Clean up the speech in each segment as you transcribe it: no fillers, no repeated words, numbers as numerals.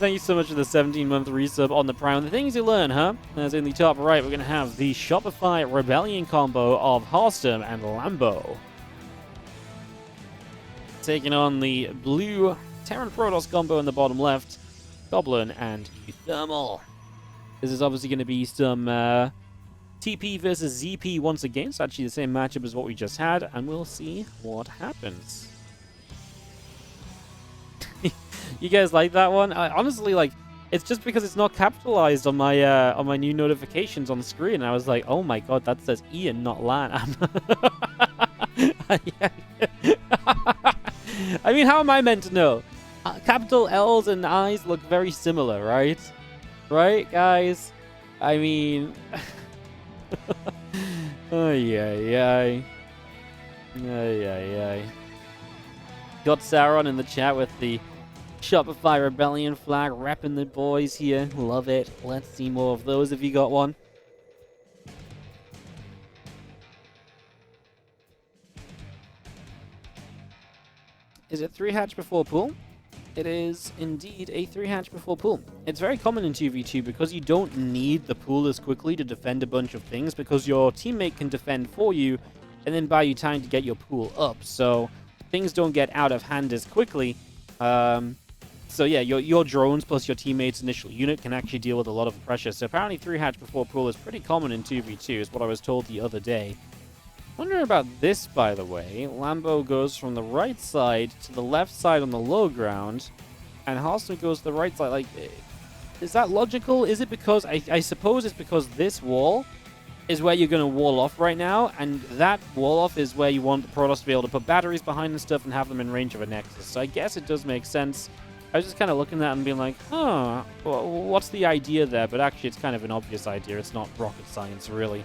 thank you so much for the 17-month resub on the Prime. The things you learn, huh? As in the top right, we're going to have the Shopify Rebellion combo of Harstem and Lambo. Taking on the blue Terran Protoss combo in the bottom left, Goblin and uThermal. This is obviously going to be some TP versus ZP once again. It's actually the same matchup as what we just had, and we'll see what happens. You guys like that one? Honestly, like, it's just because it's not capitalized on my new notifications on the screen. And I was like, oh my god, that says Ian, not Lan. I mean, how am I meant to know? Capital L's and I's look very similar, right? Right, guys? I mean... Ay. Got Sauron in the chat with the Shopify Rebellion flag, repping the boys here. Love it. Let's see more of those if you got one. Is it 3 hatch before pool? It is indeed a 3 hatch before pool. It's very common in 2v2 because you don't need the pool as quickly to defend a bunch of things because your teammate can defend for you and then buy you time to get your pool up. So things don't get out of hand as quickly. So yeah, your drones plus your teammate's initial unit can actually deal with a lot of pressure. So apparently 3 hatch before pool is pretty common in 2v2 is what I was told the other day. Wondering about this, by the way. Lambo goes from the right side to the left side on the low ground, and Harstem goes to the right side. Like, is that logical? Is it because I suppose it's because this wall is where you're going to wall off right now, and that wall off is where you want the Protoss to be able to put batteries behind and stuff and have them in range of a Nexus. So I guess it does make sense. I was just kind of looking at that and being like, huh, what's the idea there? But actually, it's kind of an obvious idea. It's not rocket science, really.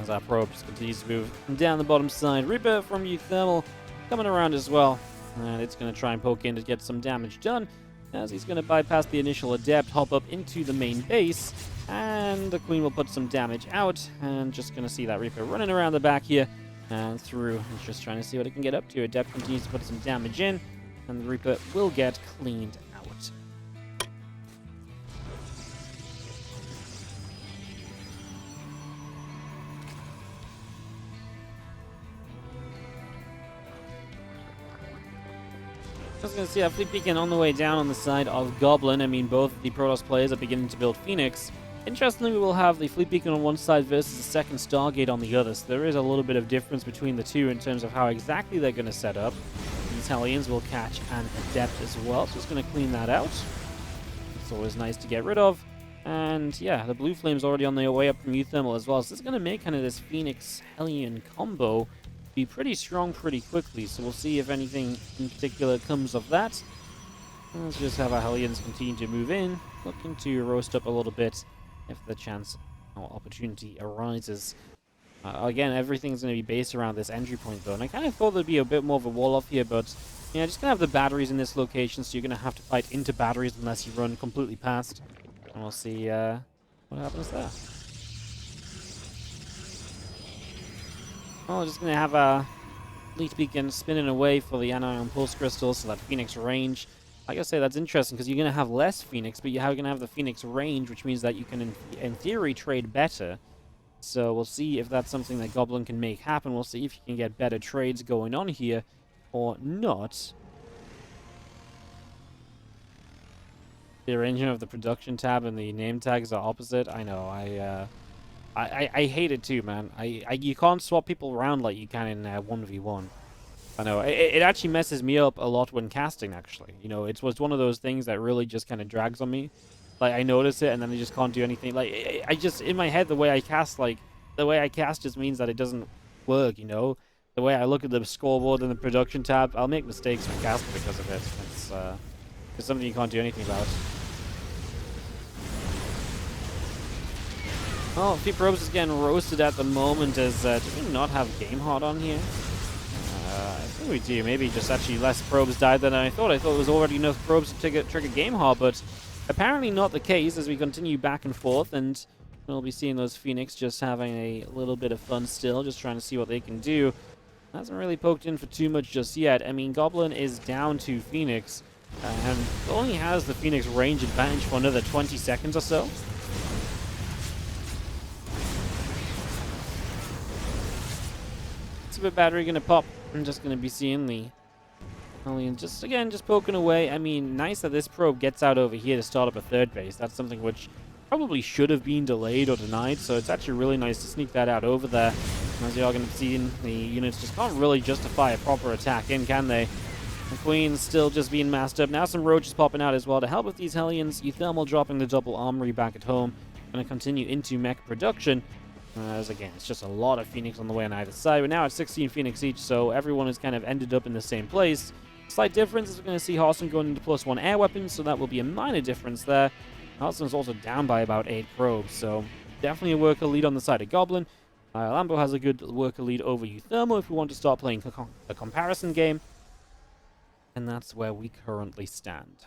As our probe just continues to move down the bottom side. Reaper from uThermal coming around as well. And it's going to try and poke in to get some damage done. As he's going to bypass the initial Adept, hop up into the main base. And the Queen will put some damage out. And just going to see that Reaper running around the back here. And through. He's just trying to see what it can get up to. Adept continues to put some damage in. And the Reaper will get cleaned out. Just going to see our Fleet Beacon on the way down on the side of Goblin. I mean, both the Protoss players are beginning to build Phoenix. Interestingly, we will have the Fleet Beacon on one side versus the second Stargate on the other. So there is a little bit of difference between the two in terms of how exactly they're going to set up. These Hellions will catch an Adept as well. So just going to clean that out. It's always nice to get rid of. And yeah, the Blue Flame's already on their way up from uThermal as well. So this is going to make kind of this Phoenix Hellion combo be pretty strong pretty quickly, so we'll see if anything in particular comes of that. Let's just have our Hellions continue to move in, looking to roast up a little bit if the chance or opportunity arises. Again, everything's going to be based around this entry point though, and I kind of thought there'd be a bit more of a wall off here, but yeah, just going to have the batteries in this location, so you're going to have to fight into batteries unless you run completely past, and we'll see what happens there. Well, we're just going to have a Fleet Beacon spinning away for the Anion Pulse Crystal, so that Phoenix range. Like I say, that's interesting, because you're going to have less Phoenix, but you're going to have the Phoenix range, which means that you can, in theory, trade better. So we'll see if that's something that Goblin can make happen. We'll see if you can get better trades going on here, or not. The arrangement of the production tab and the name tags are opposite. I know, I hate it too, man. You can't swap people around like you can in 1v1. I know. It actually messes me up a lot when casting, actually. You know, it was one of those things that really just kind of drags on me. Like, I notice it, and then I just can't do anything. Like, I just, in my head, the way I cast just means that it doesn't work, you know? The way I look at the scoreboard and the production tab, I'll make mistakes when casting because of it. It's something you can't do anything about. Oh, Fleet Probes is getting roasted at the moment as, do we not have Game Hard on here? I think we do. Maybe just actually less probes died than I thought. I thought it was already enough probes to trigger Game Hard, but apparently not the case as we continue back and forth, and we'll be seeing those Phoenix just having a little bit of fun still, just trying to see what they can do. Hasn't really poked in for too much just yet. I mean, Goblin is down to Phoenix. And only has the Phoenix range advantage for another 20 seconds or so. Super battery gonna pop. I'm just gonna be seeing the Hellion just poking away. I mean, nice that this probe gets out over here to start up a third base. That's something which probably should have been delayed or denied, so it's actually really nice to sneak that out over there. As you are going to see, the units just can't really justify a proper attack in, can they? The Queen's still just being masked up. Now some roaches popping out as well to help with these Hellions. uThermal dropping the double armory back at home. Going to continue into mech production. As again, it's just a lot of Phoenix on the way on either side. We're now at 16 Phoenix each, so everyone has kind of ended up in the same place. Slight difference is we're going to see Harstem going into +1 air weapons, so that will be a minor difference there. Harstem's also down by about 8 probes, so definitely a worker lead on the side of Goblin. Lambo has a good worker lead over uThermal if we want to start playing a comparison game. And that's where we currently stand.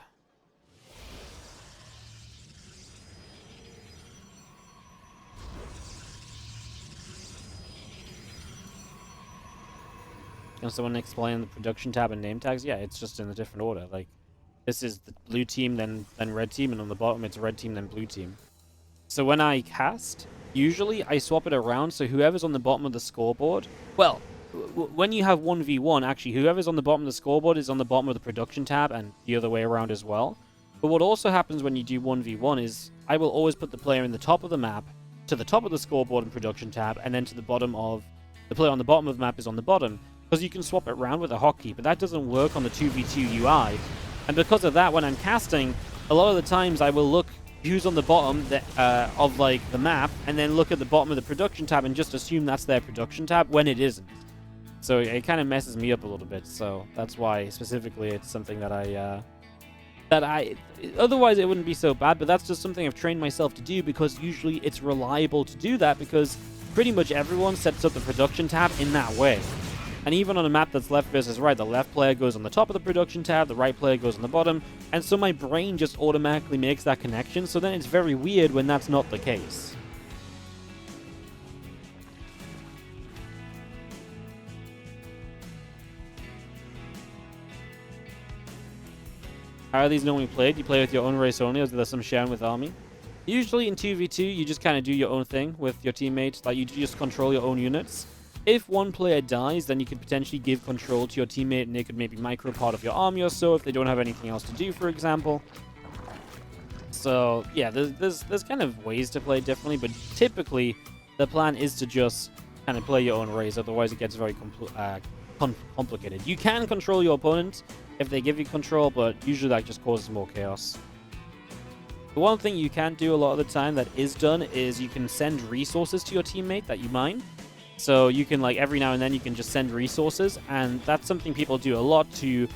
Can someone explain the production tab and name tags? Yeah, it's just in a different order. Like, this is the blue team, then red team, and on the bottom it's red team, then blue team. So when I cast, usually I swap it around, so whoever's on the bottom of the scoreboard... Well, when you have 1v1, actually, whoever's on the bottom of the scoreboard is on the bottom of the production tab, and the other way around as well. But what also happens when you do 1v1 is, I will always put the player in the top of the map, to the top of the scoreboard and production tab, and then to the bottom of... The player on the bottom of the map is on the bottom. Because you can swap it around with a hotkey, but that doesn't work on the 2v2 UI. And because of that, when I'm casting, a lot of the times I will look who's on the bottom of like the map, and then look at the bottom of the production tab and just assume that's their production tab when it isn't. So it kind of messes me up a little bit. So that's why specifically it's something that otherwise it wouldn't be so bad, but that's just something I've trained myself to do because usually it's reliable to do that because pretty much everyone sets up the production tab in that way. And even on a map that's left versus right, the left player goes on the top of the production tab, the right player goes on the bottom, and so my brain just automatically makes that connection, so then it's very weird when that's not the case. How are these normally played? You play with your own race only, or is there some sharing with army? Usually in 2v2, you just kind of do your own thing with your teammates, like you just control your own units. If one player dies, then you could potentially give control to your teammate and they could maybe micro part of your army or so if they don't have anything else to do, for example. So, yeah, there's kind of ways to play differently, but typically the plan is to just kind of play your own race, otherwise it gets very complicated. You can control your opponent if they give you control, but usually that just causes more chaos. The one thing you can do a lot of the time that is done is you can send resources to your teammate that you mine. So you can, like, every now and then you can just send resources, and that's something people do a lot to, you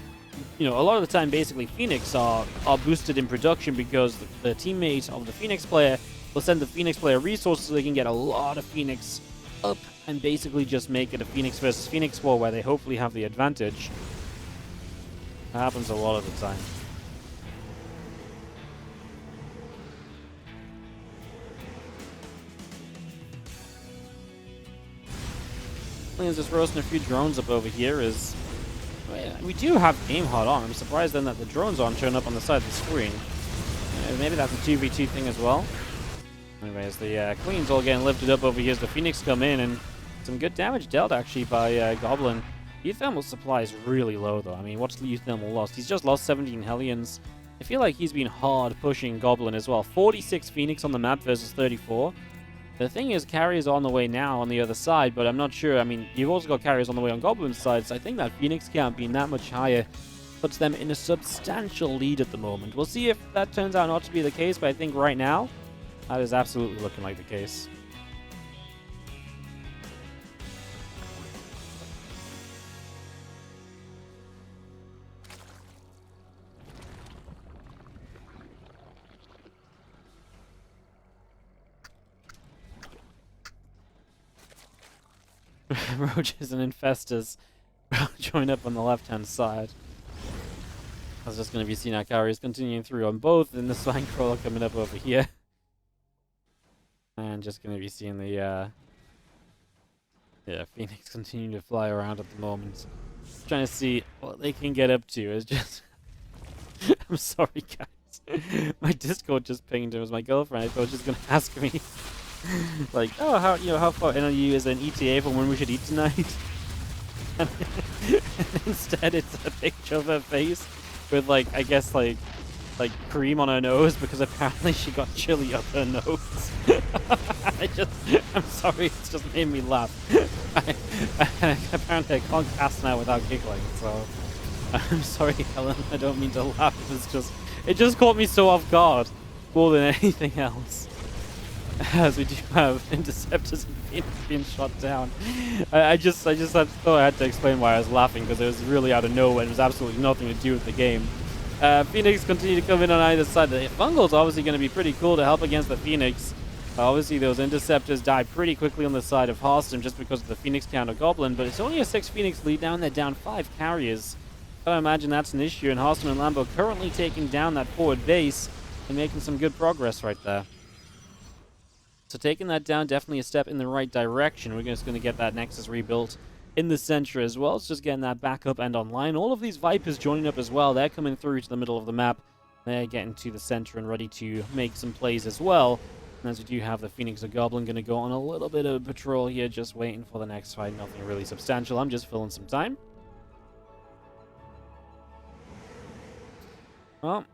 know, a lot of the time basically Phoenix are boosted in production because the teammate of the Phoenix player will send the Phoenix player resources so they can get a lot of Phoenix up and basically just make it a Phoenix versus Phoenix war where they hopefully have the advantage. That happens a lot of the time. Just roasting a few drones up over here is... We do have game hot on. I'm surprised then that the drones aren't showing up on the side of the screen. Maybe that's a 2v2 thing as well. Anyways, the Queen's all getting lifted up over here as the Phoenix come in, and some good damage dealt actually by Goblin. uThermal supply is really low though. I mean, what's the uThermal lost? He's just lost 17 Hellions. I feel like he's been hard pushing Goblin as well. 46 Phoenix on the map versus 34. The thing is, carriers are on the way now on the other side, but I'm not sure. I mean, you've also got carriers on the way on Goblin's side, so I think that Phoenix count being that much higher puts them in a substantial lead at the moment. We'll see if that turns out not to be the case, but I think right now, that is absolutely looking like the case. Roaches and Infestors join up on the left-hand side. I was just going to be seeing our carriers continuing through on both, and the Swine Crawler coming up over here. And just going to be seeing the Phoenix continue to fly around at the moment. Trying to see what they can get up to. It's just I'm sorry, guys. My Discord just pinged. It was my girlfriend. I thought she was gonna ask me, like, oh, how far in are you as an ETA for when we should eat tonight? And instead, it's a picture of her face with, like, I guess, like cream on her nose because apparently she got chili up her nose. I'm sorry, it's just made me laugh. Apparently I can't cast now without giggling, so I'm sorry, Helen. I don't mean to laugh. It just caught me so off guard more than anything else. As we do have interceptors and Phoenix being shot down. I just thought I had to explain why I was laughing because it was really out of nowhere. It was absolutely nothing to do with the game. Phoenix continue to come in on either side. The Fungal's obviously going to be pretty cool to help against the Phoenix. Obviously, those interceptors die pretty quickly on the side of Harstem just because of the Phoenix counter Goblin, but it's only a 6 Phoenix lead now, and they're down 5 carriers. I imagine that's an issue, and Harstem and Lambo currently taking down that forward base and making some good progress right there. So taking that down, definitely a step in the right direction. We're just going to get that Nexus rebuilt in the center as well. It's just getting that back up and online. All of these Vipers joining up as well. They're coming through to the middle of the map. They're getting to the center and ready to make some plays as well. And as we do have the Phoenix or Goblin going to go on a little bit of a patrol here, just waiting for the next fight. Nothing really substantial. I'm just filling some time. Well,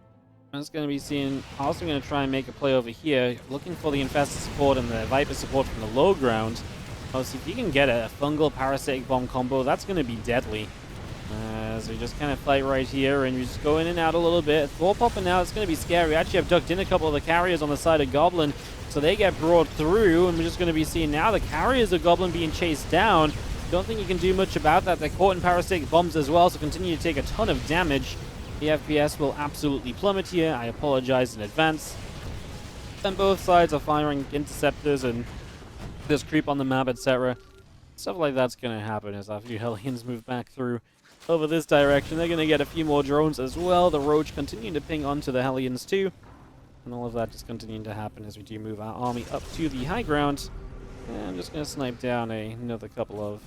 I'm just going to be seeing... Also going to try and make a play over here. Looking for the Infestor support and the Viper support from the low ground. Obviously, if you can get a fungal parasitic bomb combo, that's going to be deadly. So we just kind of fight right here, and we just go in and out a little bit. Thor popping now, it's going to be scary. Actually, I've ducked in a couple of the carriers on the side of Goblin, so they get brought through, and we're just going to be seeing now the carriers of Goblin being chased down. Don't think you can do much about that. They're caught in parasitic bombs as well, so continue to take a ton of damage. The FPS will absolutely plummet here. I apologize in advance. And both sides are firing interceptors and there's creep on the map, etc. Stuff like that's going to happen as a few Hellions move back through over this direction. They're going to get a few more drones as well. The Roach continuing to ping onto the Hellions too. And all of that just continuing to happen as we do move our army up to the high ground. And I'm just going to snipe down another couple of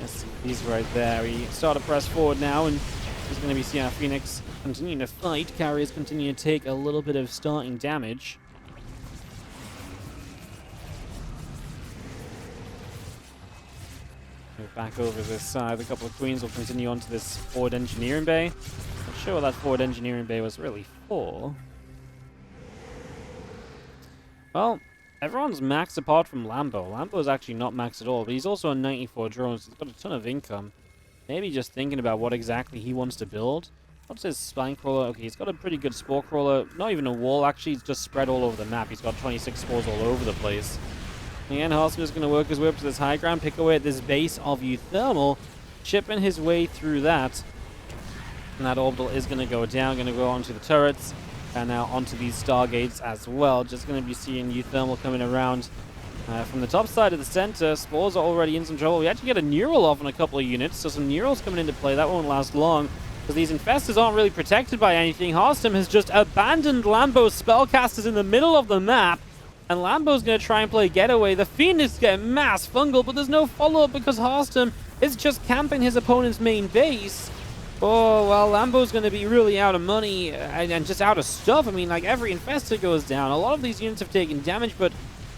SCPs right there. We start to press forward now, and there's going to be seeing our Phoenix continuing to fight. Carriers continue to take a little bit of starting damage. Back over this side, a couple of Queens will continue onto this forward engineering bay. Not sure what that forward engineering bay was really for. Well, everyone's maxed apart from Lambo. Lambo's actually not maxed at all, but he's also on 94 drones. He's got a ton of income. Maybe just thinking about what exactly he wants to build. What's his spine crawler? Okay, he's got a pretty good spore crawler. Not even a wall, actually. He's just spread all over the map. He's got 26 spores all over the place. Again, Harstem is going to work his way up to this high ground, pick away at this base of uThermal, chipping his way through that. And that orbital is going to go down, going to go onto the turrets, and now onto these Stargates as well. Just going to be seeing uThermal coming around from the top side of the center. Spores are already in some trouble. We actually get a Neural off on a couple of units, so some Neurals coming into play. That won't last long, because these Infestors aren't really protected by anything. Harstem has just abandoned Lambo's spellcasters in the middle of the map. And Lambo's going to try and play getaway. The Phoenix get mass fungal, but there's no follow-up because Harstem is just camping his opponent's main base. Oh, well, Lambo's going to be really out of money and just out of stuff. I mean, like, every Infestor goes down. A lot of these units have taken damage, but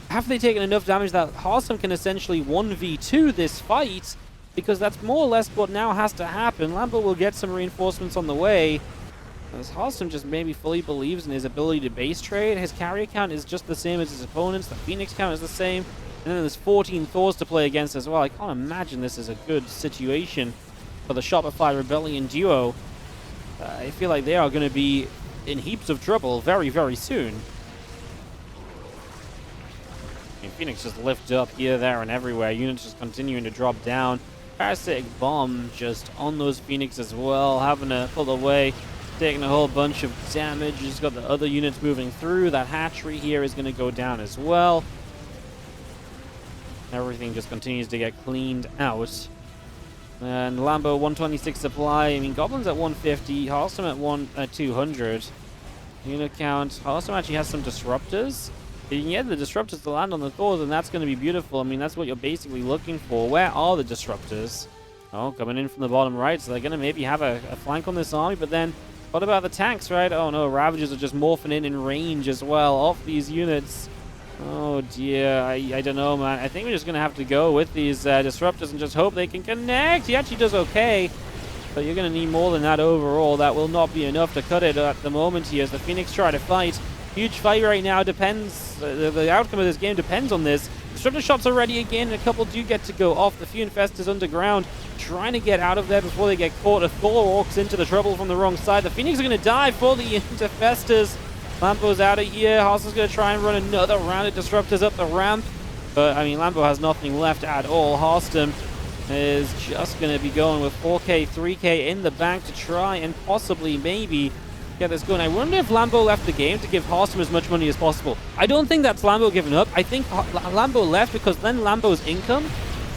have they taken enough damage that Harstem can essentially 1v2 this fight? Because that's more or less what now has to happen. Lambo will get some reinforcements on the way. As Harstem just maybe fully believes in his ability to base trade. His carrier count is just the same as his opponents. The Phoenix count is the same. And then there's 14 Thors to play against as well. I can't imagine this is a good situation for the Shopify Rebellion duo. I feel like they are going to be in heaps of trouble very, very soon. I mean, Phoenix just lift up here, there, and everywhere. Units just continuing to drop down. Parasitic Bomb just on those Phoenix as well. Having to pull away. Taking a whole bunch of damage. He's got the other units moving through. That hatchery here is going to go down as well. Everything just continues to get cleaned out. And Lambo 126 supply. I mean, Goblin's at 150. Harstem at 200. Unit count. Harstem actually has some disruptors. If you can get the disruptors to land on the Thors, and that's going to be beautiful. I mean, that's what you're basically looking for. Where are the disruptors? Oh, coming in from the bottom right. So they're going to maybe have a flank on this army, but then What about the tanks, right? Oh no, Ravagers are just morphing in range as well off these units. Oh dear, I don't know, man. I think we're just going to have to go with these Disruptors and just hope they can connect. He actually does okay, but you're going to need more than that overall. That will not be enough to cut it at the moment here as the Phoenix try to fight. Huge fight right now. Depends, the outcome of this game depends on this. Disruptor shots are ready again, and a couple do get to go off. The Few Infestors underground, trying to get out of there before they get caught. A Thor walks into the trouble from the wrong side. The Phoenix are going to die for the Infestors. Lambo's out of here. Harstem's going to try and run another round of Disruptors up the ramp. But, I mean, Lambo has nothing left at all. Harstem is just going to be going with 4K, 3K in the bank to try and possibly, maybe, get this going. I wonder if Lambo left the game to give Harstem as much money as possible. I don't think that's Lambo giving up. I think Lambo left because then Lambo's income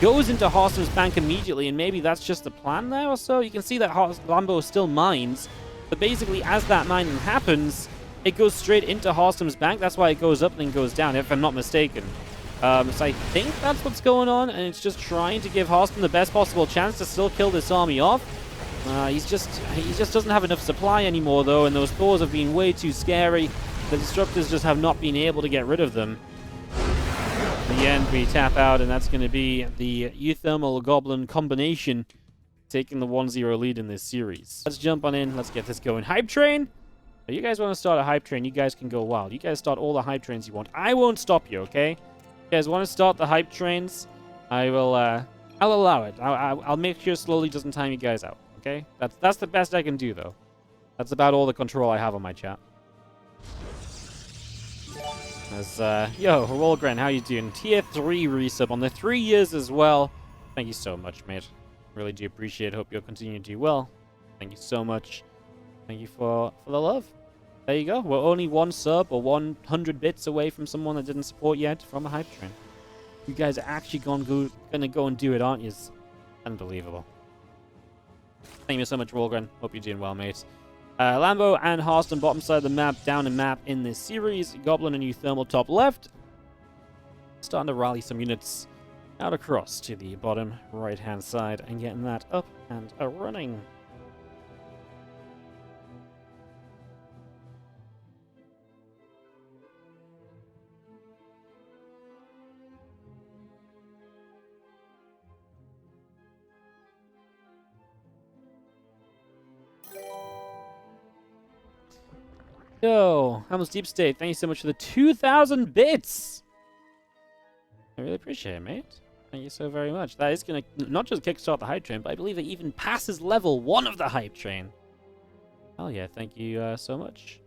goes into Harstem's bank immediately, and maybe that's just the plan there or so. You can see that Lambo still mines, but basically as that mining happens, it goes straight into Harstem's bank. That's why it goes up and then goes down, if I'm not mistaken. So I think that's what's going on, and it's just trying to give Harstem the best possible chance to still kill this army off. He just doesn't have enough supply anymore, though, and those Thors have been way too scary. The Disruptors just have not been able to get rid of them. In the end, we tap out, and that's going to be the uThermal Goblin combination taking the 1-0 lead in this series. Let's jump on in. Let's get this going. Hype train! If you guys want to start a hype train, you guys can go wild. You guys start all the hype trains you want. I won't stop you, okay? If you guys want to start the hype trains, I will, I'll allow it. I'll make sure slowly doesn't time you guys out, okay? That's the best I can do, though. That's about all the control I have on my chat. As, yo, Rolgren, how you doing? Tier 3 resub on the 3 years as well. Thank you so much, mate. Really do appreciate it. Hope you'll continue to do well. Thank you so much. Thank you for the love. There you go. We're only one sub or 100 bits away from someone that didn't support yet from a hype train. You guys are actually gonna go and do it, aren't you? Unbelievable. Thank you so much, Rolgren. Hope you're doing well, mate. Lambo and Harstem bottom side of the map, down and map in this series. Goblin and uThermal top left. Starting to rally some units out across to the bottom right-hand side and getting that up and running. Yo, Hamels Deep State, thank you so much for the 2,000 bits. I really appreciate it, mate. Thank you so very much. That is going to not just kickstart the hype train, but I believe it even passes level 1 of the hype train. Hell yeah, thank you so much.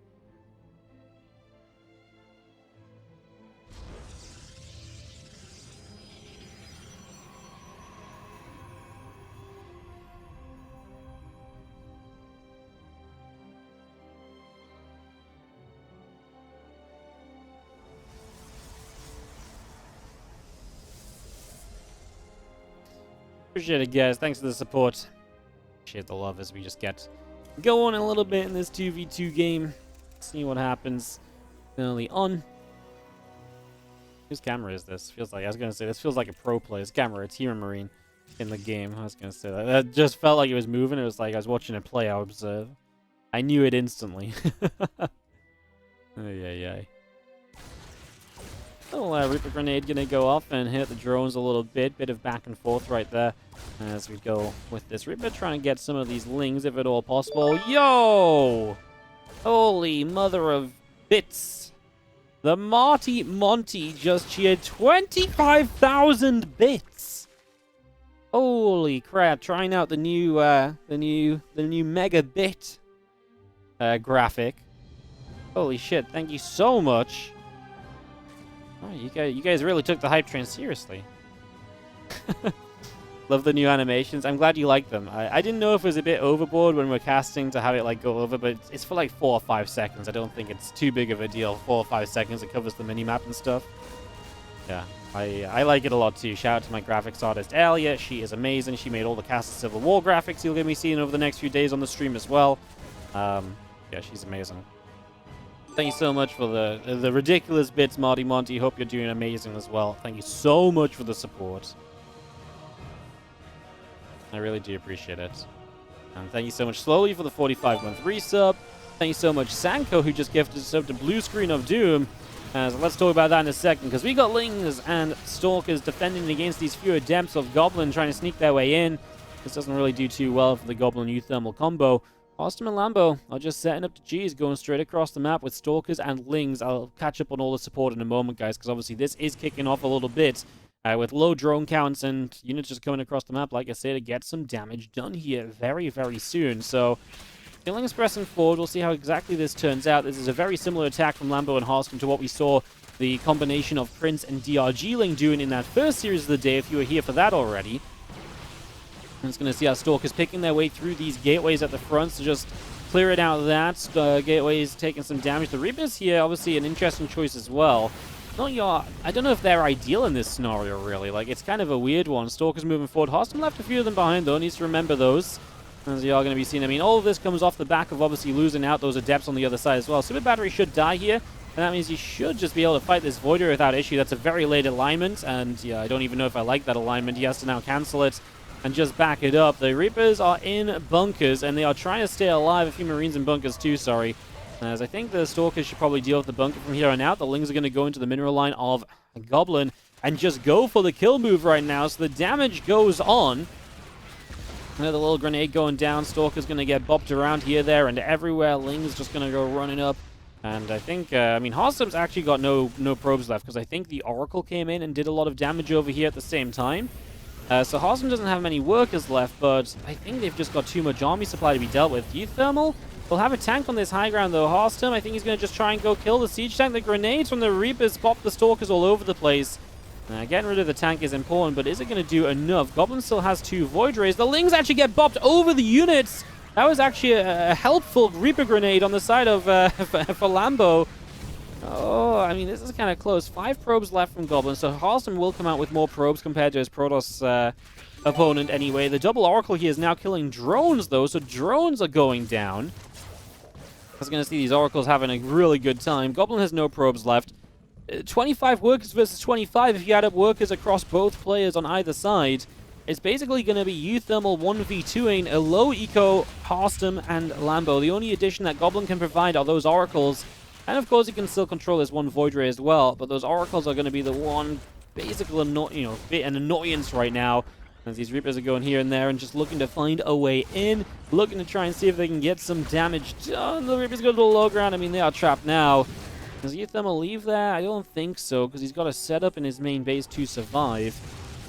Appreciate it, guys. Thanks for the support. Appreciate the love as we just get going a little bit in this 2v2 game. See what happens early on. Whose camera is this? Feels like, I was going to say, this feels like a pro player's camera. It's Hero Marine in the game. I was going to say that. That just felt like it was moving. It was like I was watching it play. I observe. I knew it instantly. Ay. Little Reaper Grenade gonna go off and hit the drones a little bit. Bit of back and forth right there as we go with this Reaper, trying to get some of these lings if at all possible. Yo! Holy mother of bits. The Marty Monty just cheered 25,000 bits. Holy crap, trying out the new mega bit graphic. Holy shit, thank you so much. Oh, you guys really took the hype train seriously. Love the new animations. I'm glad you like them. I didn't know if it was a bit overboard when we're casting to have it like go over, but it's for like 4 or 5 seconds. I don't think it's too big of a deal. 4 or 5 seconds, it covers the mini-map and stuff. Yeah, I like it a lot too. Shout out to my graphics artist, Alia. She is amazing. She made all the Cast of Civil War graphics you'll be seeing over the next few days on the stream as well. Yeah, she's amazing. Thank you so much for the ridiculous bits, Marty Monty. Hope you're doing amazing as well. Thank you so much for the support. I really do appreciate it. And thank you so much, Slowly, for the 45-month resub. Thank you so much, Sanko, who just gifted us up to Blue Screen of Doom. So let's talk about that in a second, because we got Lings and Stalkers defending against these few Adepts of Goblin trying to sneak their way in. This doesn't really do too well for the Goblin uThermal combo. Harstem and Lambo are just setting up the G's, going straight across the map with Stalkers and Lings. I'll catch up on all the support in a moment, guys, because obviously this is kicking off a little bit. With low drone counts and units just coming across the map, like I said, to get some damage done here very, very soon. So, Killing is pressing forward. We'll see how exactly this turns out. This is a very similar attack from Lambo and Harstem to what we saw the combination of Prince and DRG Ling doing in that first series of the day, if you were here for that already. I'm just going to see our Stalkers picking their way through these gateways at the front, so just clear it out of that. Gateways taking some damage. The Reapers here, obviously an interesting choice as well. I don't know if they're ideal in this scenario, really. Like, it's kind of a weird one. Stalkers moving forward. Harstem left a few of them behind, though. Needs to remember those, as you are going to be seeing. I mean, all of this comes off the back of obviously losing out those Adepts on the other side as well. Super Battery should die here, and that means you should just be able to fight this Voider without issue. That's a very late alignment, and yeah, I don't even know if I like that alignment. He has to now cancel it and just back it up. The Reapers are in bunkers, and they are trying to stay alive. A few Marines in bunkers too, sorry. As I think the Stalkers should probably deal with the bunker from here on out. The Lings are going to go into the mineral line of a Goblin and just go for the kill move right now. So the damage goes on. Another little grenade going down. Stalker's going to get bopped around here, there, and everywhere. Ling's just going to go running up. And I think, I mean, Harstem's actually got no probes left, because I think the Oracle came in and did a lot of damage over here at the same time. So Harstem doesn't have many workers left, but I think they've just got too much army supply to be dealt with. uThermal will have a tank on this high ground, though. Harstem, I think he's going to just try and go kill the siege tank. The grenades from the Reapers pop the Stalkers all over the place. Getting rid of the tank is important, but is it going to do enough? Goblin still has 2 Void Rays. The Lings actually get bopped over the units. That was actually a helpful Reaper grenade on the side of for Lambo. Oh, I mean, this is kind of close. 5 probes left from Goblin, so Harstem will come out with more probes compared to his Protoss opponent anyway. The double Oracle here is now killing drones, though, so drones are going down. I was going to see these Oracles having a really good time. Goblin has no probes left. 25 workers versus 25 if you add up workers across both players on either side. It's basically going to be uThermal 1v2ing a low eco Harstem and Lambo. The only addition that Goblin can provide are those Oracles. And of course, he can still control this one Void Ray as well, but those Oracles are going to be the one basically an annoyance right now. As these Reapers are going here and there and just looking to find a way in, looking to try and see if they can get some damage done. The Reapers go to the low ground. I mean, they are trapped now. Does uThermal leave there? I don't think so, because he's got a setup in his main base to survive.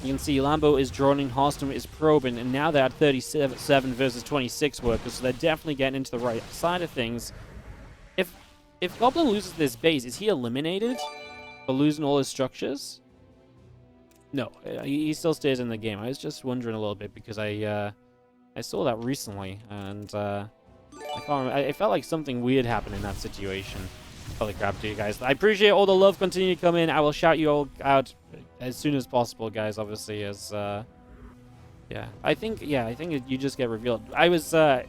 You can see Lambo is droning, Harstem is probing, and now they're at 37 versus 26 workers, so they're definitely getting into the right side of things. If Goblin loses this base, is he eliminated for losing all his structures? No, he still stays in the game. I was just wondering a little bit, because I saw that recently, and I can't remember. It felt like something weird happened in that situation. Holy crap, dude, guys. I appreciate all the love. Continue to come in. I will shout you all out as soon as possible, guys, obviously, as... Yeah, I think you just get revealed. I was trying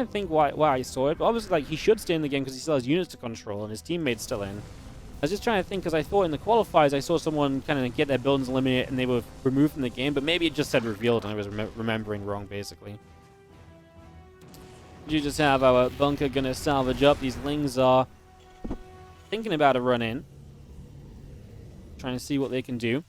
to think why I saw it, but obviously, like, he should stay in the game because he still has units to control and his teammates still in. I was just trying to think because I thought in the qualifiers I saw someone kind of get their buildings eliminated and they were removed from the game, but maybe it just said revealed and I was remembering wrong, basically. You just have our bunker gonna salvage up. These Lings are thinking about a run in, trying to see what they can do.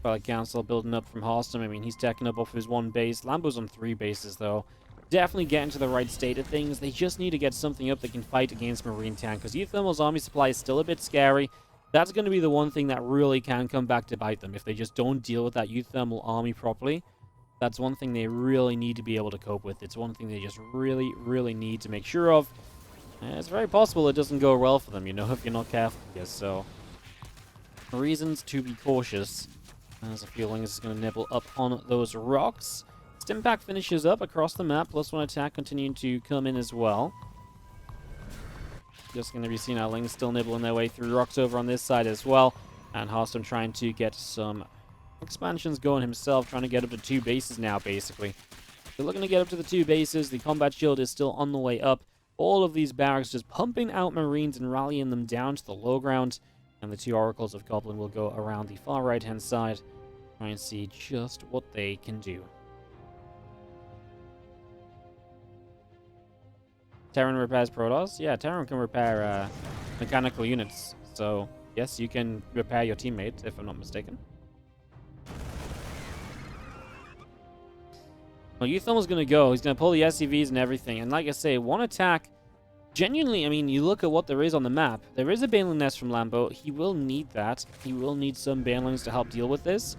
Like Council building up from Harstem. I mean, he's decking up off his 1 base. Lambo's on 3 bases, though. Definitely getting to the right state of things. They just need to get something up that can fight against Marine Tank, because uThermal's army supply is still a bit scary. That's going to be the one thing that really can come back to bite them. If they just don't deal with that uThermal army properly, that's one thing they really need to be able to cope with. It's one thing they just really, really need to make sure of. And it's very possible it doesn't go well for them, you know, if you're not careful, I guess. So, reasons to be cautious. As a feeling is going to nibble up on those rocks. Stimpack finishes up across the map. +1 attack continuing to come in as well. Just going to be seeing our Lings still nibbling their way through rocks over on this side as well. And Harstem trying to get some expansions going himself, trying to get up to 2 bases now, basically. They're looking to get up to the 2 bases. The combat shield is still on the way up. All of these barracks just pumping out Marines and rallying them down to the low ground. And the 2 Oracles of Goblin will go around the far right-hand side, try and see just what they can do. Terran repairs Protoss. Yeah, Terran can repair mechanical units. So, yes, you can repair your teammate, if I'm not mistaken. Well, uThermal's going to go. He's going to pull the SCVs and everything. And like I say, one attack, genuinely, I mean, you look at what there is on the map. There is a Baneling Nest from Lambo. He will need that. He will need some Banelings to help deal with this.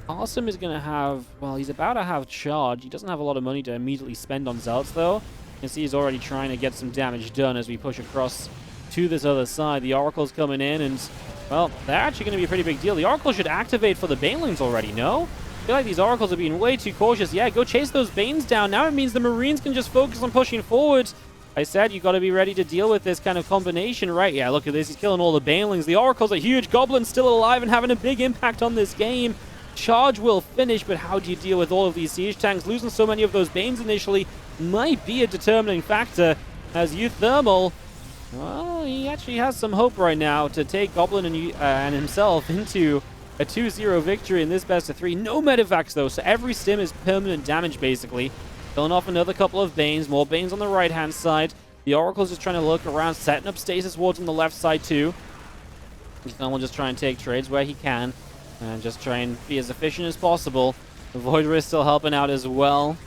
Harstem is going to have, well, he's about to have charge. He doesn't have a lot of money to immediately spend on Zealots, though. You can see he's already trying to get some damage done as we push across to this other side. The Oracle's coming in, and, well, they're actually going to be a pretty big deal. The Oracle should activate for the Banelings already, no? I feel like these Oracles are being way too cautious. Yeah, go chase those Banes down. Now it means the Marines can just focus on pushing forward. I said you got to be ready to deal with this kind of combination, right? Yeah, look at this. He's killing all the Banelings. The Oracle's a huge Goblin, still alive and having a big impact on this game. Charge will finish, but how do you deal with all of these siege tanks? Losing so many of those Banes initially might be a determining factor, as uThermal, well, he actually has some hope right now to take Goblin and himself into a 2-0 victory in this best of 3. No medevacs, though, so every stim is permanent damage, basically. Killing off another couple of Banes. More Banes on the right-hand side. The Oracle's just trying to look around, setting up stasis wards on the left side, too. uThermal just try and take trades where he can, and just try and be as efficient as possible. The Voider is still helping out as well.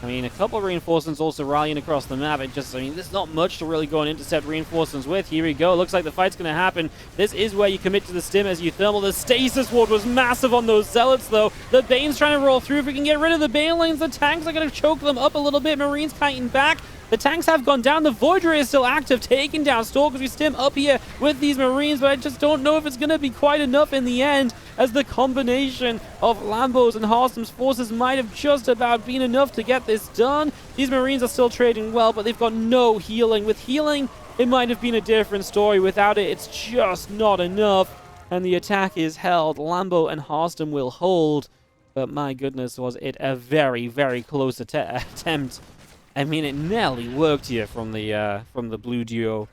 I mean, a couple of reinforcements also rallying across the map. It just, I mean, there's not much to really go and intercept reinforcements with. Here we go. Looks like the fight's going to happen. This is where you commit to the stim as uThermal. The stasis ward was massive on those Zealots, though. The Bane's trying to roll through. If we can get rid of the Banelings, the tanks are going to choke them up a little bit. Marines kiting back. The tanks have gone down. The Voider is still active, taking down Stalkers. We stim up here with these Marines, but I just don't know if it's going to be quite enough in the end, as the combination of Lambo's and Harstem's forces might have just about been enough to get this done. These Marines are still trading well, but they've got no healing. With healing, it might have been a different story. Without it, it's just not enough, and the attack is held. Lambo and Harstem will hold, but my goodness, was it a very, very close attempt. I mean, it nearly worked here from the blue duo.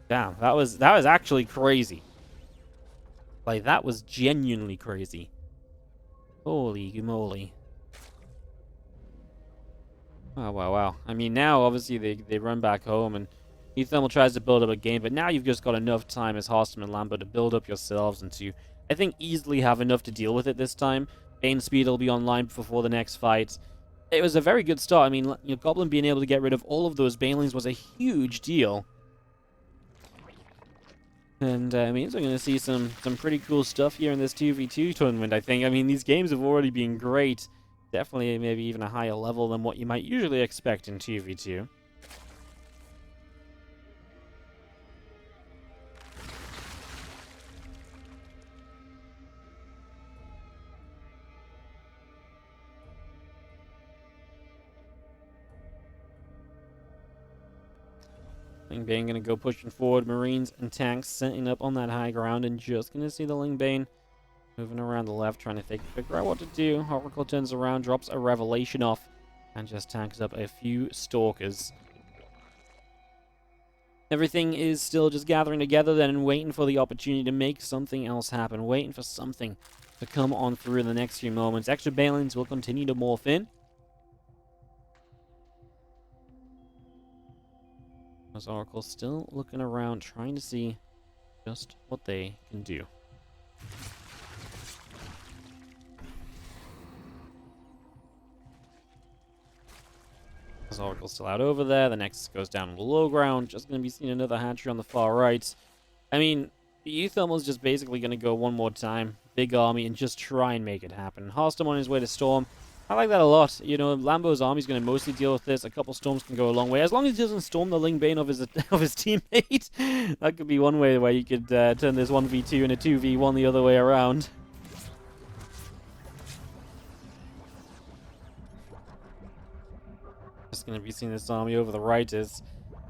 Damn, that was actually crazy. Like, that was genuinely crazy. Holy moly. Wow, wow, wow. I mean, now, obviously, they run back home, and uThermal tries to build up a game, but now you've just got enough time as Harstem and Lambo to build up yourselves and to, I think, easily have enough to deal with it this time. Bane speed will be online before the next fight. It was a very good start. I mean, Goblin being able to get rid of all of those Banelings was a huge deal. And, I mean, so we're going to see some pretty cool stuff here in this 2v2 tournament, I think. I mean, these games have already been great. Definitely maybe even a higher level than what you might usually expect in 2v2. Lingbane gonna go pushing forward. Marines and tanks setting up on that high ground, and just gonna see the Lingbane moving around the left, trying to figure out what to do. Oracle turns around, drops a Revelation off, and just tanks up a few Stalkers. Everything is still just gathering together then and waiting for the opportunity to make something else happen, waiting for something to come on through in the next few moments. Extra Banelings will continue to morph in. Oracle still looking around, trying to see just what they can do. Oracle's still out over there. The Nexus goes down on the low ground. Just going to be seeing another hatchery on the far right. I mean, uThermal's just basically going to go one more time, big army, and just try and make it happen. Harstem on his way to Storm. I like that a lot. You know, Lambo's army's going to mostly deal with this. A couple storms can go a long way. As long as he doesn't storm the Lingbane of his teammate. That could be one way where you could turn this 1v2 and a 2v1 the other way around. Just going to be seeing this army over the right. Is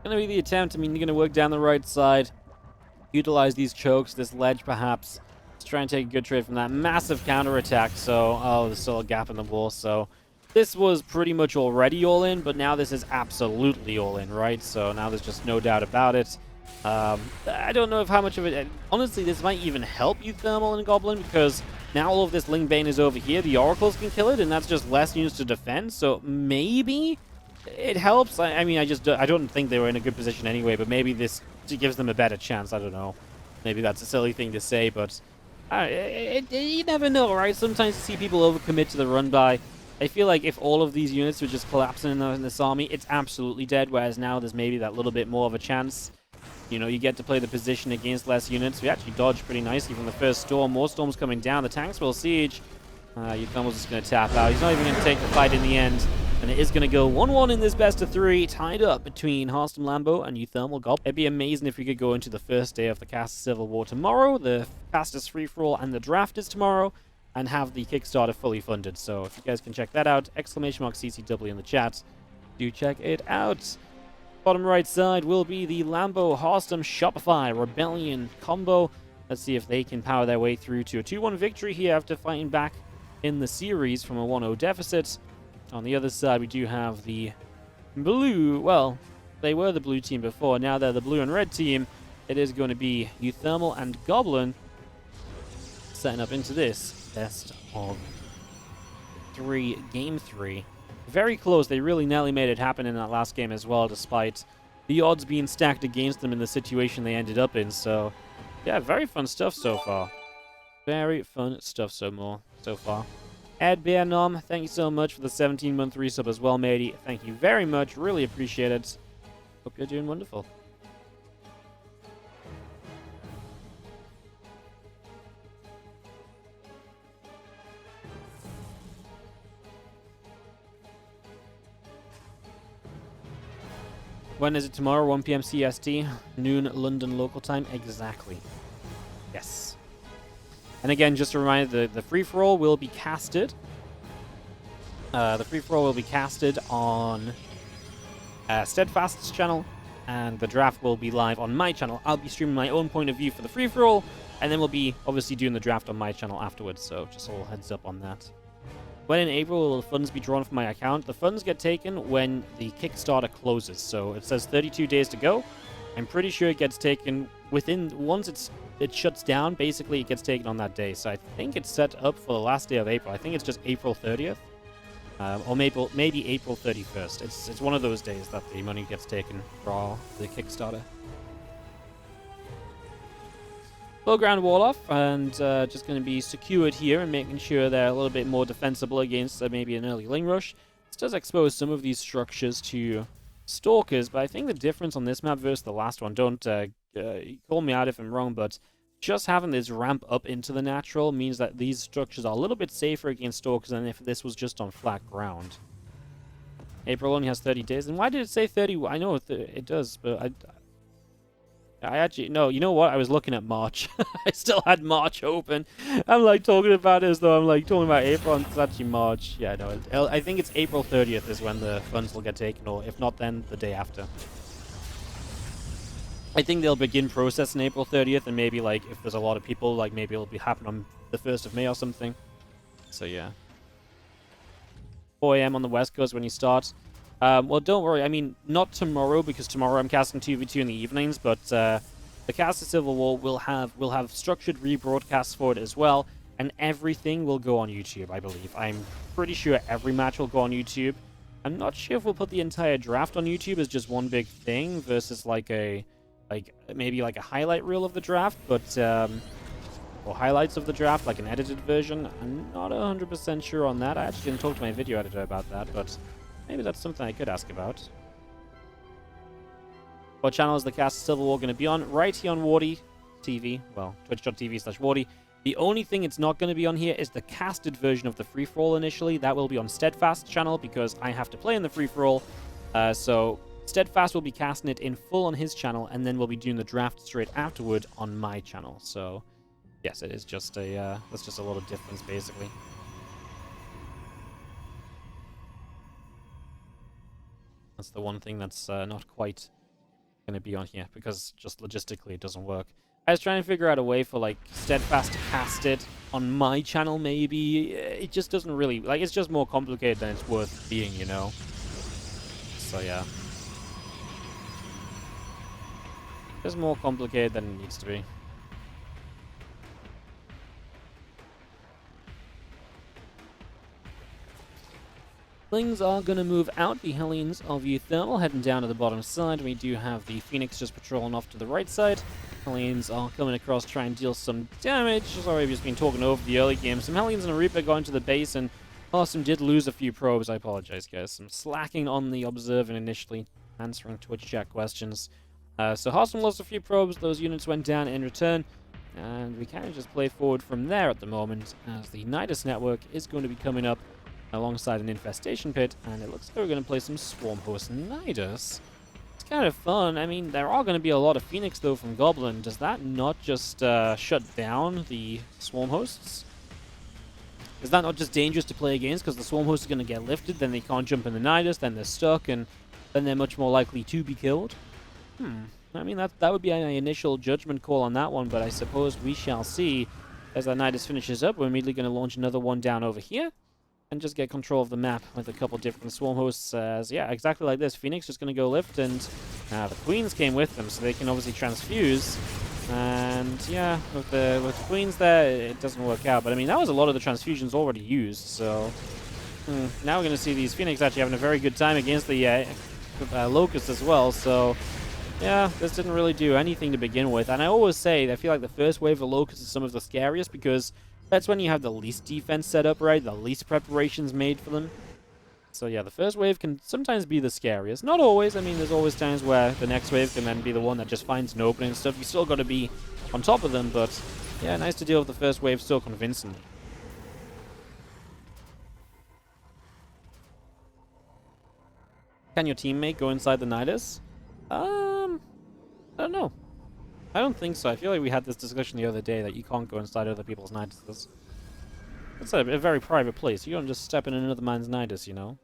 going to be the attempt. I mean, you're going to work down the right side. Utilize these chokes, this ledge perhaps. Try and take a good trade from that massive counterattack. So, oh, there's still a gap in the wall. So, this was pretty much already all in, but now this is absolutely all in, right? So, now there's just no doubt about it. I don't know if how much of it... Honestly, this might even help uThermal and Goblin, because now all of this Lingbane is over here. The Oracles can kill it, and that's just less units to defend. So, maybe It helps. I mean, I don't think they were in a good position anyway, but maybe this gives them a better chance. I don't know. Maybe that's a silly thing to say, but you never know, right? Sometimes you see people overcommit to the run by. I feel like if all of these units were just collapsing in this army, it's absolutely dead, whereas now there's maybe that little bit more of a chance. You know, you get to play the position against less units. We actually dodged pretty nicely from the first storm. More storms coming down. The tanks will siege. uThermal's just going to tap out. He's not even going to take the fight in the end. And it is going to go 1-1 in this best of 3, tied up between Harstem Lambo and uThermal Goblin. It'd be amazing if we could go into the first day of the Cast Civil War tomorrow. The Casters free-for-all and the draft is tomorrow. And have the Kickstarter fully funded. So if you guys can check that out, !CCW in the chat. Do check it out. Bottom right side will be the Lambo Harstem Shopify Rebellion combo. Let's see if they can power their way through to a 2-1 victory here after fighting back in the series from a 1-0 deficit. On the other side, we do have the blue. Well, they were the blue team before. Now they're the blue and red team. It is going to be uThermal and Goblin setting up into this best of 3, game 3. Very close. They really nearly made it happen in that last game as well, despite the odds being stacked against them in the situation they ended up in. So, yeah, very fun stuff so far. Very fun stuff so far. Ed Biernom, thank you so much for the 17-month resub as well, matey. Thank you very much. Really appreciate it. Hope you're doing wonderful. When is it tomorrow? 1 p.m. CST, noon London local time. Exactly. Yes. And again, just a reminder, the free-for-all will be casted. The free-for-all will be casted on Steadfast's channel, and the draft will be live on my channel. I'll be streaming my own point of view for the free-for-all, and then we'll be obviously doing the draft on my channel afterwards, so just a little heads up on that. When in April will the funds be drawn from my account? The funds get taken when the Kickstarter closes, so it says 32 days to go. I'm pretty sure it gets taken once it shuts down, basically it gets taken on that day. So I think it's set up for the last day of April. I think it's just April 30th. Or maybe April 31st. It's one of those days that the money gets taken for the Kickstarter. Low ground wall off, and just going to be secured here and making sure they're a little bit more defensible against maybe an early lane rush. This does expose some of these structures to stalkers, but I think the difference on this map versus the last one, don't call me out if I'm wrong, but just having this ramp up into the natural means that these structures are a little bit safer against stalkers than if this was just on flat ground. April only has 30 days, and why did it say 30? I know it does, but I actually, no, you know what? I was looking at March. I still had March open. I'm like talking about it as though I'm like talking about April, and it's actually March. Yeah, no, I think it's April 30th is when the funds will get taken, or if not, then the day after. I think they'll begin processing April 30th, and maybe like if there's a lot of people, like maybe it'll be happening on the 1st of May or something. So yeah. 4 a.m. on the West Coast when you start. Well, don't worry. I mean, not tomorrow, because tomorrow I'm casting 2v2 in the evenings, but the Cast of Civil War will have structured rebroadcasts for it as well, and everything will go on YouTube, I believe. I'm pretty sure every match will go on YouTube. I'm not sure if we'll put the entire draft on YouTube as just one big thing versus like maybe like a highlight reel of the draft, but or highlights of the draft, like an edited version. I'm not 100% sure on that. I actually didn't talk to my video editor about that, but maybe that's something I could ask about. What channel is the Cast of Civil War going to be on? Right here on WardiTV. Well, twitch.tv/Wardi. The only thing it's not going to be on here is the casted version of the free-for-all initially. That will be on Steadfast's channel because I have to play in the free-for-all. So Steadfast will be casting it in full on his channel, and then we'll be doing the draft straight afterward on my channel. So yes, it is just that's just a little difference, basically. That's the one thing that's not quite going to be on here, because just logistically it doesn't work. I was trying to figure out a way for, like, Steadfast to cast it on my channel, maybe. It just doesn't really... Like, it's just more complicated than it's worth being, you know? So, yeah. It's more complicated than it needs to be. Things are going to move out. The Hellions of uThermal heading down to the bottom side. We do have the Phoenix just patrolling off to the right side. Hellions are coming across to try and deal some damage. Sorry, I've just been talking over the early game. Some Hellions and a Reaper got into the base, and Harstem did lose a few probes. I apologize, guys. Some slacking on the observing initially, answering Twitch chat questions. So Harstem lost a few probes. Those units went down in return. And we kind of just play forward from there at the moment, as the Nidus network is going to be coming up alongside an infestation pit, and it looks like we're going to play some Swarm Host Nidus. It's kind of fun. I mean, there are going to be a lot of Phoenix, though, from Goblin. Does that not just shut down the Swarm Hosts? Is that not just dangerous to play against, because the Swarm Hosts are going to get lifted, then they can't jump in the Nidus, then they're stuck, and then they're much more likely to be killed? I mean, that would be an initial judgment call on that one, but I suppose we shall see. As that Nidus finishes up, we're immediately going to launch another one down over here, and just get control of the map with a couple different Swarm Hosts. Yeah, exactly like this. Phoenix just going to go lift, and the Queens came with them, so they can obviously transfuse. And yeah, with the Queens there, it doesn't work out. But I mean, that was a lot of the transfusions already used, so now we're going to see these Phoenix actually having a very good time against the Locust as well. So yeah, this didn't really do anything to begin with. And I always say, I feel like the first wave of Locust is some of the scariest, because that's when you have the least defense set up, right? The least preparations made for them. So yeah, the first wave can sometimes be the scariest. Not always. I mean, there's always times where the next wave can then be the one that just finds an opening and stuff. You still got to be on top of them, but yeah, nice to deal with the first wave so convincingly. Can your teammate go inside the Nidus? I don't know. I don't think so. I feel like we had this discussion the other day that you can't go inside other people's Niduses. It's a very private place. You don't just step in another man's Nidus, you know?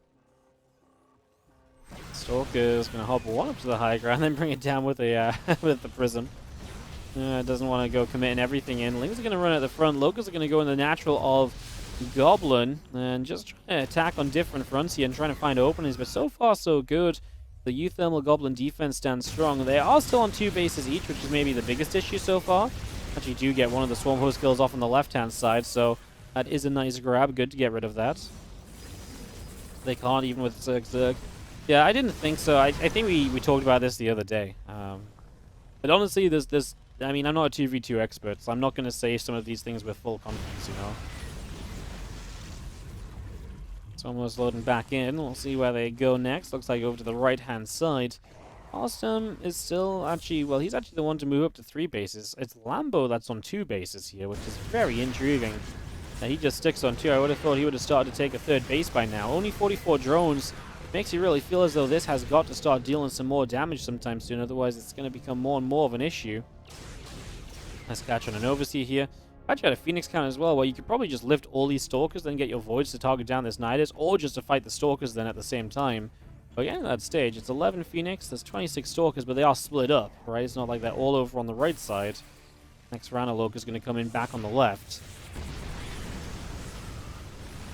Stalker's gonna hop one up to the high ground, then bring it down with a with the prism. Doesn't want to go committing everything in. Lings are gonna run at the front. Locals are gonna go in the natural of Goblin, and just trying to attack on different fronts here and trying to find openings. But so far, so good. The uThermal Goblin defense stands strong. They are still on 2 bases each, which is maybe the biggest issue so far. Actually do get one of the Swarm Host kills off on the left-hand side, so that is a nice grab. Good to get rid of that. They can't even with Zerg. Yeah, I didn't think so. I think we talked about this the other day. But honestly, there's I mean, I'm not a 2v2 expert, so I'm not going to say some of these things with full confidence, you know? It's almost loading back in. We'll see where they go next. Looks like over to the right-hand side. Harstem is still actually, well, he's actually the one to move up to 3 bases. It's Lambo that's on 2 bases here, which is very intriguing. Now, he just sticks on 2. I would have thought he would have started to take a 3rd base by now. Only 44 drones. Makes you really feel as though this has got to start dealing some more damage sometime soon. Otherwise, it's going to become more and more of an issue. Let's catch on an overseer here. Actually had a Phoenix count as well, where you could probably just lift all these Stalkers, then get your Voids to target down this Nidus, or just to fight the Stalkers then at the same time. But yeah, at that stage, it's 11 Phoenix, there's 26 Stalkers, but they are split up, right? It's not like they're all over on the right side. Next round, a Locust is going to come in back on the left.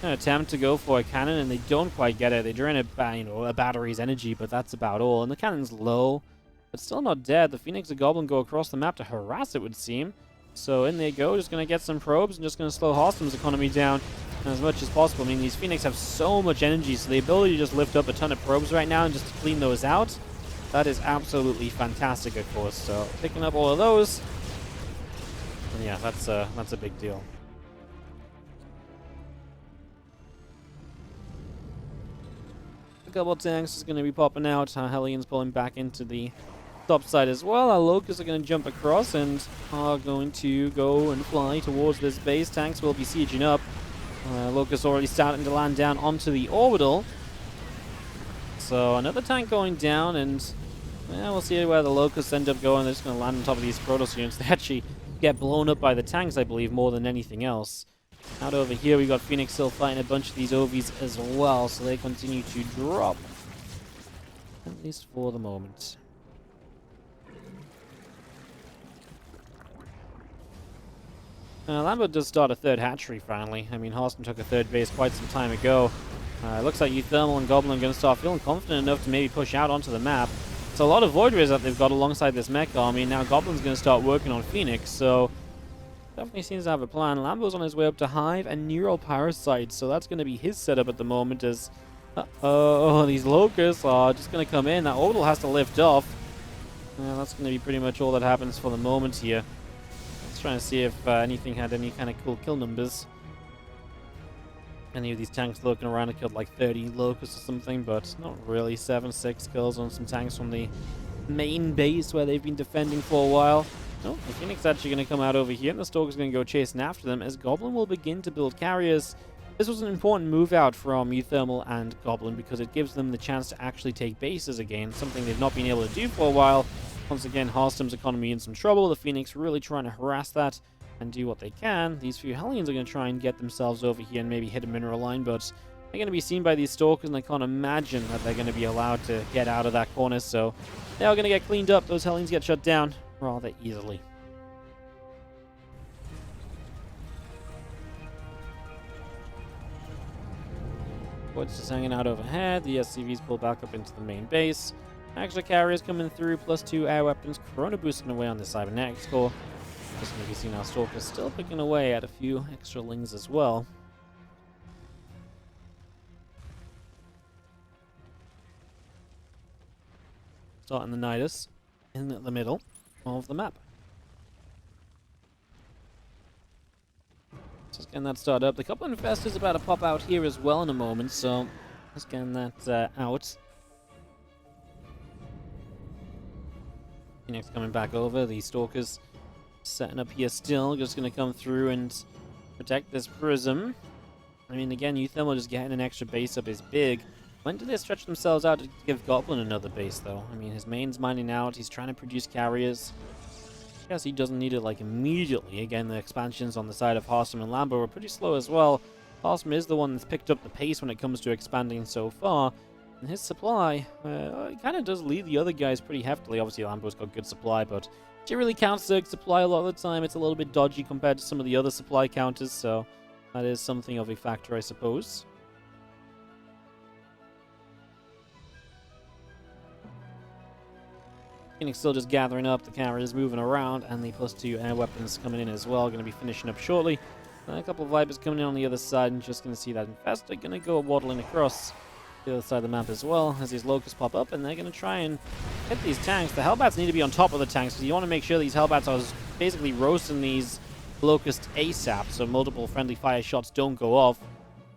An attempt to go for a cannon, and they don't quite get it. They drain a battery's energy, but that's about all. And the cannon's low, but still not dead. The Phoenix and Goblin go across the map to harass it, would seem. So in they go, just going to get some probes and just going to slow Harstem's economy down as much as possible. I mean, these Phoenix have so much energy, so the ability to just lift up a ton of probes right now and just to clean those out, that is absolutely fantastic, of course. So picking up all of those, and yeah, that's a big deal. A couple of tanks is going to be popping out. Hellions pulling back into the top side as well. Our Locusts are going to jump across and are going to go and fly towards this base. Tanks will be sieging up. Locusts already starting to land down onto the orbital. So another tank going down, and yeah, we'll see where the Locusts end up going. They're just going to land on top of these Protoss units. They actually get blown up by the tanks, I believe, more than anything else. Out over here, we got Phoenix still fighting a bunch of these OVs as well, so they continue to drop. At least for the moment. Lambo does start a 3rd hatchery finally. I mean, Harstem took a 3rd base quite some time ago. Looks like uThermal and Goblin are going to start feeling confident enough to maybe push out onto the map. It's a lot of Void Rays that they've got alongside this mech army, and now Goblin's going to start working on Phoenix, so definitely seems to have a plan. Lambo's on his way up to Hive and Neural Parasite, so that's going to be his setup at the moment, as Uh-oh, these locusts are just going to come in. That Odal has to lift off. That's going to be pretty much all that happens for the moment here. Let's try and see if anything had any kind of cool kill numbers. Any of these tanks looking around, it killed like 30 locusts or something, but not really. 7-6 kills on some tanks from the main base where they've been defending for a while. Oh, the Phoenix actually going to come out over here, and the Stalker's going to go chasing after them as Goblin will begin to build carriers. This was an important move out from uThermal and Goblin because it gives them the chance to actually take bases again, something they've not been able to do for a while. Once again, Harstem's economy in some trouble. The Phoenix really trying to harass that and do what they can. These few Hellions are going to try and get themselves over here and maybe hit a mineral line, but they're going to be seen by these Stalkers, and I can't imagine that they're going to be allowed to get out of that corner, so they are going to get cleaned up. Those Hellions get shut down rather easily. Woods just hanging out overhead. The SCVs pull back up into the main base. Extra carriers coming through, plus 2 air weapons. Corona boosting away on the cybernetics core. Just going to be seeing our Stalkers still picking away at a few extra lings as well. Starting the Nidus in the middle of the map. Just getting that started up. The Goblin Infest is about to pop out here as well in a moment, so just getting that out. Phoenix coming back over. The Stalkers setting up here still. Just going to come through and protect this prism. I mean, again, uThermal just getting an extra base up is big. When do they stretch themselves out to give Goblin another base, though? I mean, his main's mining out. He's trying to produce carriers. I guess he doesn't need it, like, immediately. Again, the expansions on the side of Harstem and Lambo are pretty slow as well. Harstem is the one that's picked up the pace when it comes to expanding so far. And his supply, it kind of does lead the other guys pretty heftily. Obviously, Lambo's got good supply, but it really counts the supply a lot of the time. It's a little bit dodgy compared to some of the other supply counters, so that is something of a factor, I suppose. Phoenix still just gathering up, the carriers moving around, and the plus 2 air weapons coming in as well. Going to be finishing up shortly. A couple of Vipers coming in on the other side, and just going to see that Infestor going to go waddling across the other side of the map as well as these Locusts pop up, and they're going to try and hit these tanks. The Hellbats need to be on top of the tanks because you want to make sure these Hellbats are basically roasting these Locusts ASAP so multiple friendly fire shots don't go off.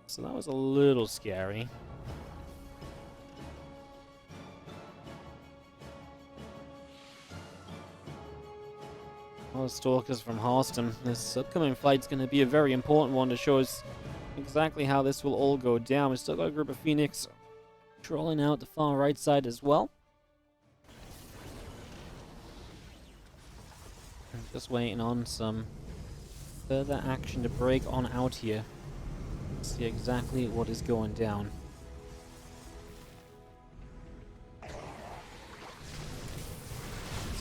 So that was a little scary. Stalkers from Harstem. This upcoming fight's going to be a very important one to show us exactly how this will all go down. We've still got a group of Phoenix trolling out the far right side as well. I'm just waiting on some further action to break on out here. See exactly what is going down.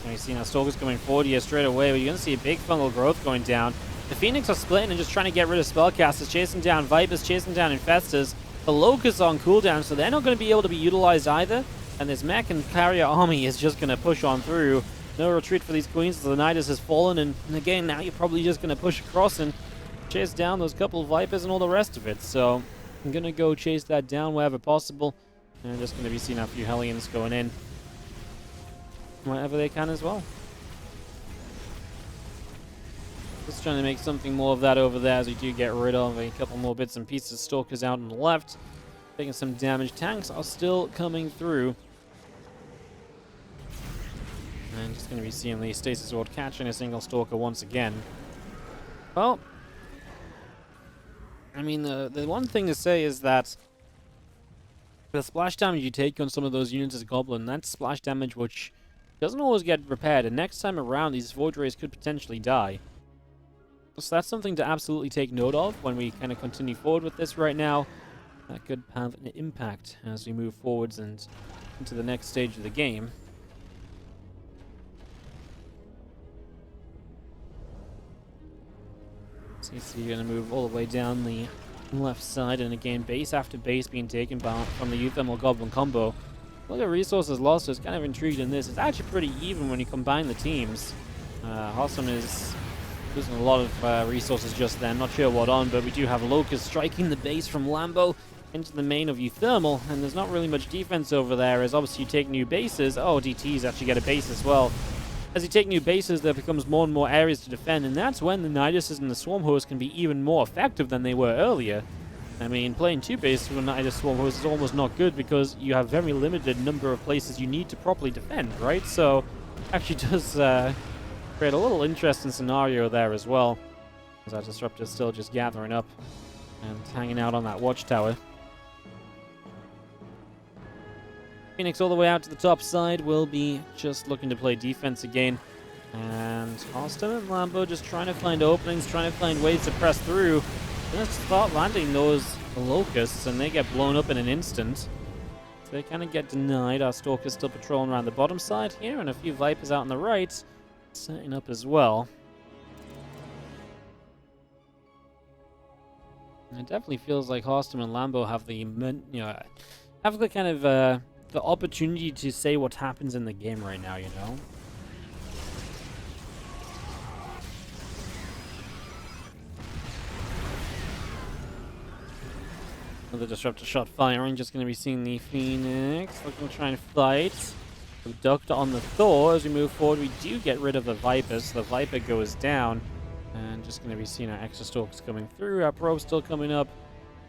So you see now Stalkers coming forward here straight away, but you're going to see a big fungal growth going down. The Phoenix are splitting and just trying to get rid of spellcasters, chasing down Vipers, chasing down Infestors. The Locusts are on cooldown, so they're not going to be able to be utilized either. And this mech and carrier army is just going to push on through. No retreat for these queens, so the Nidus has fallen. And again, now you're probably just going to push across and chase down those couple of Vipers and all the rest of it. So I'm going to go chase that down wherever possible. And I'm just going to be seeing a few Hellions going in wherever they can as well. Just trying to make something more of that over there as we do get rid of a couple more bits and pieces. Stalkers out on the left, taking some damage. Tanks are still coming through. And just going to be seeing the Stasis Sword catching a single Stalker once again. Well, I mean, the one thing to say is that the splash damage you take on some of those units as Goblin, that's splash damage which doesn't always get repaired, and next time around these Void Rays could potentially die. So that's something to absolutely take note of when we kind of continue forward with this right now. That could have an impact as we move forwards and into the next stage of the game. So you see you're going to move all the way down the left side, and again, base after base being taken from the uThermal Goblin combo. Look at resources lost, so it's kind of intrigued in this. It's actually pretty even when you combine the teams. Harstem is losing a lot of resources just then. Not sure what on, but we do have Locust striking the base from Lambo. into the main of uThermal, and there's not really much defense over there, as obviously you take new bases. Oh, DTs actually get a base as well. As you take new bases, there becomes more and more areas to defend, and that's when the Niduses and the Swarm Hosts can be even more effective than they were earlier. I mean, playing 2 bases with a Nidus Swarm Host is almost not good because you have very limited number of places you need to properly defend, right? So, actually does create a little interesting scenario there as well, as our Disruptor's still just gathering up and hanging out on that watchtower. Phoenix all the way out to the top side will be just looking to play defense again. And Harstem and Lambo just trying to find openings, trying to find ways to press through. Just start landing those locusts, and they get blown up in an instant. So they kind of get denied. Our Stalker's still patrolling around the bottom side here, and a few Vipers out on the right, setting up as well. And it definitely feels like Harstem and Lambo have the, have the kind of the opportunity to say what happens in the game right now, you know? Another Disruptor shot firing, just going to be seeing the Phoenix looking to try and fight. Abductor on the Thor. As we move forward, we do get rid of the Vipers, so the Viper goes down. And just going to be seeing our extra Stalkers coming through, our Probe still coming up.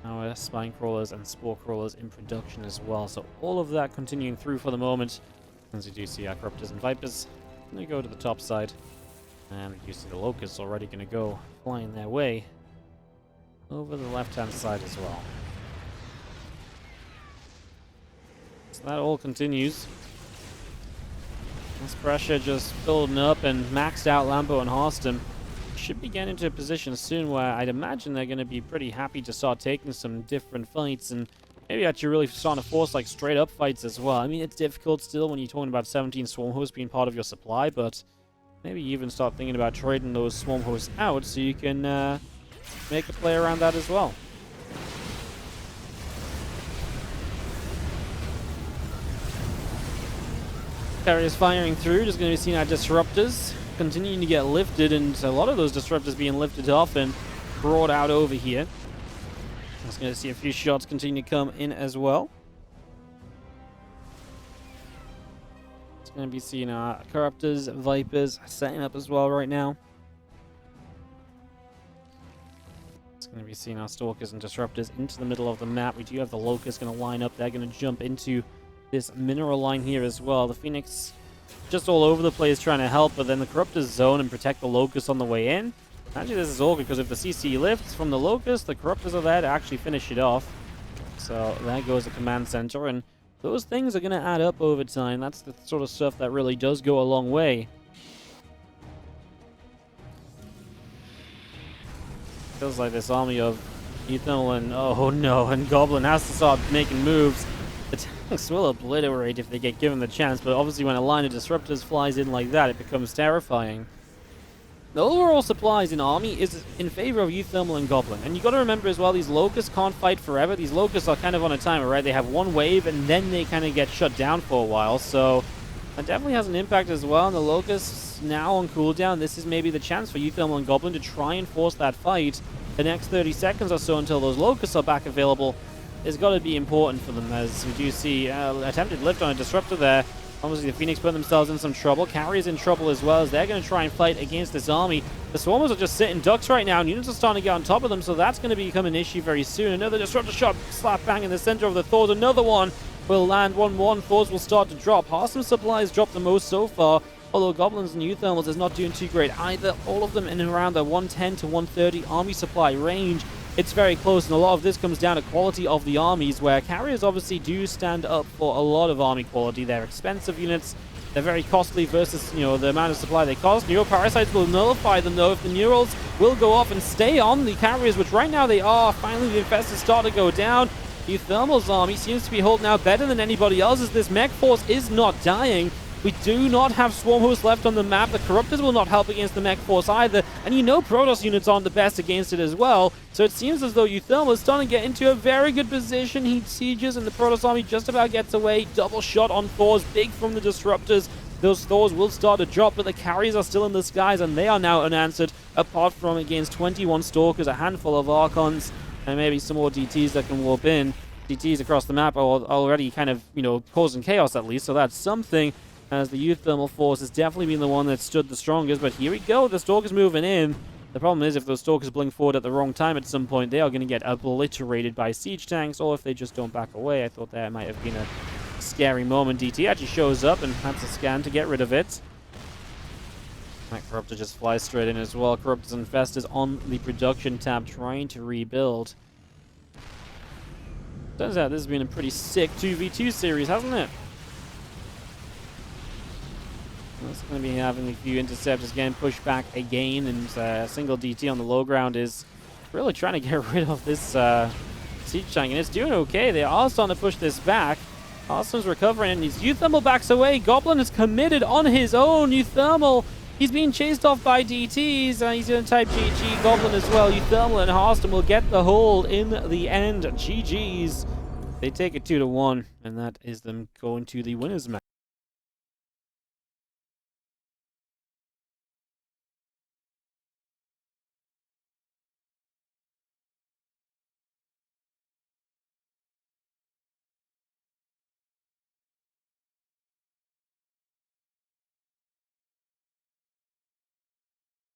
Our Spine Crawlers and Spore Crawlers in production as well. So all of that continuing through for the moment. As you do see our Corruptors and Vipers, they go to the top side. And we do see the Locusts already going to go flying their way over the left-hand side as well. So that all continues. This pressure just building up, and maxed out Lambo and Harstem should be getting into a position soon where I'd imagine they're going to be pretty happy to start taking some different fights, and maybe actually really starting to force like straight up fights as well. I mean, it's difficult still when you're talking about 17 Swarm Hosts being part of your supply, but maybe even start thinking about trading those Swarm Hosts out so you can make a play around that as well. Carriers firing through, just going to be seeing our Disruptors continuing to get lifted, and a lot of those Disruptors being lifted off and brought out over here. Just going to see a few shots continue to come in as well. It's going to be seeing our Corruptors, Vipers setting up as well right now. It's going to be seeing our Stalkers and Disruptors into the middle of the map. We do have the Locusts going to line up. They're going to jump into this mineral line here as well. The Phoenix just all over the place trying to help, but then the Corruptors zone and protect the Locusts on the way in. Actually, this is all good because if the CC lifts from the Locust, the Corruptors are there to actually finish it off. So there goes the command center, and those things are going to add up over time. That's the sort of stuff that really does go a long way. Feels like this army of uThermal and, oh no, and Goblin has to start making moves. The tanks will obliterate if they get given the chance, but obviously when a line of Disruptors flies in like that, it becomes terrifying. The overall supplies in army is in favor of uThermal and Goblin. And you got to remember as well, these Locusts can't fight forever. These Locusts are kind of on a timer, right? They have one wave and then they kind of get shut down for a while. So that definitely has an impact as well. And the Locusts now on cooldown, this is maybe the chance for uThermal and Goblin to try and force that fight. The next 30 seconds or so until those Locusts are back available has got to be important for them, as we do see attempted lift on a Disruptor there. Obviously, the Phoenix put themselves in some trouble. Carrier's in trouble as well, as they're going to try and fight against this army. The Swarmers are just sitting ducks right now, and units are starting to get on top of them, so that's going to become an issue very soon. Another Disruptor shot, slap bang in the center of the Thors. Another one will land 1-1. Thors will start to drop. Harstem supplies dropped the most so far, although Goblins and uThermals is not doing too great either. All of them in and around the 110 to 130 army supply range. It's very close, and a lot of this comes down to quality of the armies, where Carriers obviously do stand up for a lot of army quality. They're expensive units. They're very costly versus, the amount of supply they cost. Neuroparasites will nullify them, though, if the Neurals will go off and stay on the Carriers, which right now they are. Finally, the Infestors start to go down. uThermal's army seems to be holding out better than anybody else's. This mech force is not dying. We do not have Swarm Hosts left on the map. The Corruptors will not help against the mech force either. And Protoss units aren't the best against it as well. So it seems as though uThermal is starting to get into a very good position. He sieges and the Protoss army just about gets away. Double shot on Thors, big from the Disruptors. Those Thors will start to drop, but the Carriers are still in the skies, and they are now unanswered, apart from against 21 Stalkers, a handful of Archons, and maybe some more DTs that can warp in. DTs across the map are already kind of, you know, causing chaos at least, so that's something, as the uThermal force has definitely been the one that stood the strongest. But here we go, the Stalker's moving in. The problem is, if those Stalkers blink forward at the wrong time at some point, they are going to get obliterated by siege tanks, or if they just don't back away. I thought that might have been a scary moment. DT actually shows up and has a scan to get rid of it. That Corruptor just flies straight in as well. Corruptors and Infestors on the production tab trying to rebuild. Turns out this has been a pretty sick 2v2 series, hasn't it? It's going to be having a few interceptors again, push back again, and single DT on the low ground is really trying to get rid of this siege tank, and it's doing okay. They are starting to push this back. Harstem's recovering, and his uThermal backs away. Goblin is committed on his own. uThermal, he's being chased off by DTs, and he's going to type GG. Goblin as well. uThermal and Harstem will get the hold in the end. GG's. They take it 2-1, and that is them going to the winners match.